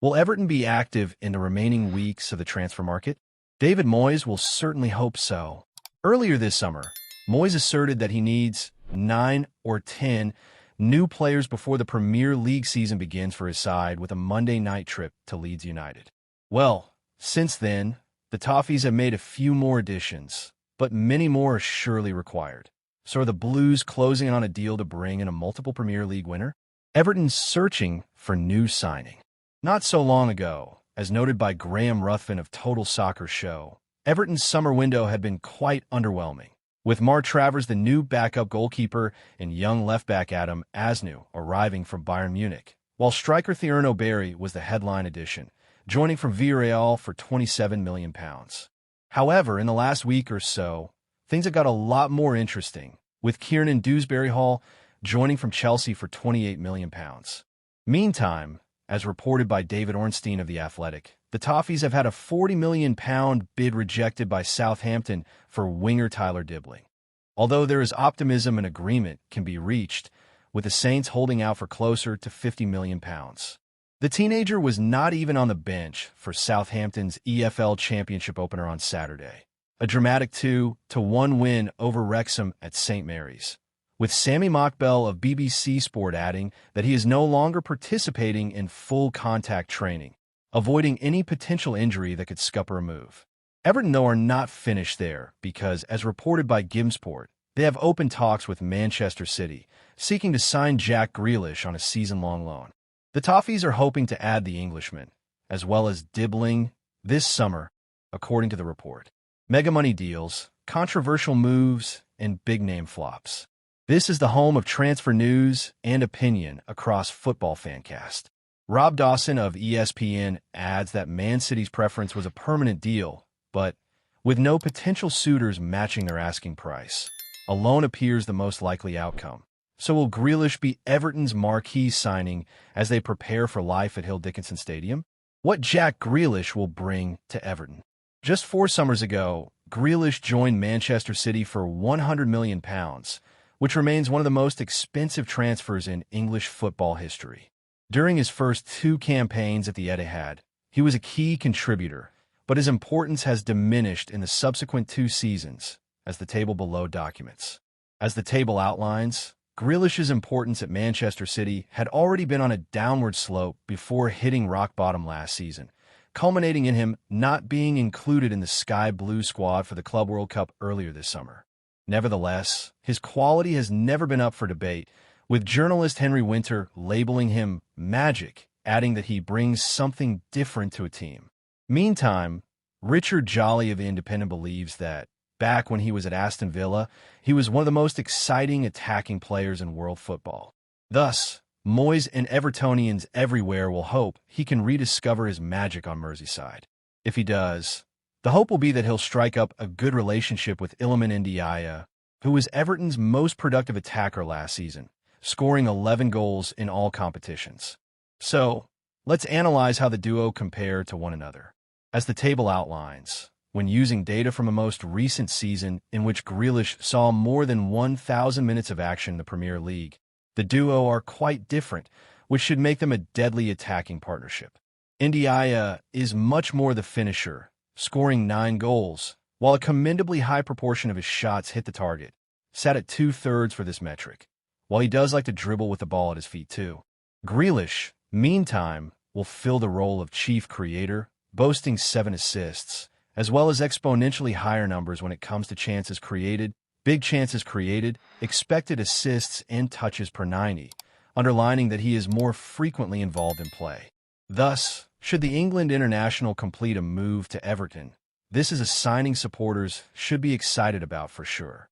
Will Everton be active in the remaining weeks of the transfer market? David Moyes will certainly hope so. Earlier this summer, Moyes asserted that he needs 9 or 10 new players before the Premier League season begins for his side with a Monday night trip to Leeds United. Well, since then, the Toffees have made a few more additions, but many more are surely required. So are the Blues closing on a deal to bring in a multiple Premier League winner? Everton's searching for new signing. Not so long ago, as noted by Graham Ruthven of Total Soccer Show, Everton's summer window had been quite underwhelming, with Mark Travers the new backup goalkeeper and young left-back Adam Asnew arriving from Bayern Munich, while striker Thierno Barry was the headline addition, joining from Villarreal for £27 million. However, in the last week or so, things have got a lot more interesting, with Kieran Dewsbury-Hall joining from Chelsea for £28 million. Meantime, as reported by David Ornstein of The Athletic, the Toffees have had a £40 million bid rejected by Southampton for winger Tyler Dibling. Although there is optimism an agreement can be reached, with the Saints holding out for closer to £50 million. The teenager was not even on the bench for Southampton's EFL Championship opener on Saturday, a dramatic 2-1 win over Wrexham at St. Mary's, with Sammy Mockbell of BBC Sport adding that he is no longer participating in full contact training, avoiding any potential injury that could scupper a move. Everton, though, are not finished there because, as reported by Gimsport, they have open talks with Manchester City, seeking to sign Jack Grealish on a season-long loan. The Toffees are hoping to add the Englishman, as well as Dibling, this summer, according to the report. Mega money deals, controversial moves, and big-name flops. This is the home of transfer news and opinion across Football Fancast. Rob Dawson of ESPN adds that Man City's preference was a permanent deal, but with no potential suitors matching their asking price, a loan appears the most likely outcome. So will Grealish be Everton's marquee signing as they prepare for life at Hill Dickinson Stadium? What Jack Grealish will bring to Everton? Just 4 summers ago, Grealish joined Manchester City for £100 million, which remains one of the most expensive transfers in English football history. During his first 2 campaigns at the Etihad, he was a key contributor, but his importance has diminished in the subsequent 2 seasons, as the table below documents. As the table outlines, Grealish's importance at Manchester City had already been on a downward slope before hitting rock bottom last season, culminating in him not being included in the Sky Blue squad for the Club World Cup earlier this summer. Nevertheless, his quality has never been up for debate, with journalist Henry Winter labeling him magic, adding that he brings something different to a team. Meantime, Richard Jolly of The Independent believes that, back when he was at Aston Villa, he was one of the most exciting attacking players in world football. Thus, Moyes and Evertonians everywhere will hope he can rediscover his magic on Merseyside. If he does, the hope will be that he'll strike up a good relationship with Iliman Ndiaye, who was Everton's most productive attacker last season, scoring 11 goals in all competitions. So, let's analyze how the duo compare to one another. As the table outlines, when using data from a most recent season in which Grealish saw more than 1,000 minutes of action in the Premier League, the duo are quite different, which should make them a deadly attacking partnership. Ndiaye is much more the finisher, scoring 9 goals, while a commendably high proportion of his shots hit the target, sat at 2/3 for this metric, while he does like to dribble with the ball at his feet too. Grealish, meantime, will fill the role of chief creator, boasting 7 assists, as well as exponentially higher numbers when it comes to chances created, big chances created, expected assists, and touches per 90, underlining that he is more frequently involved in play. Thus, should the England international complete a move to Everton, this is a signing supporters should be excited about for sure.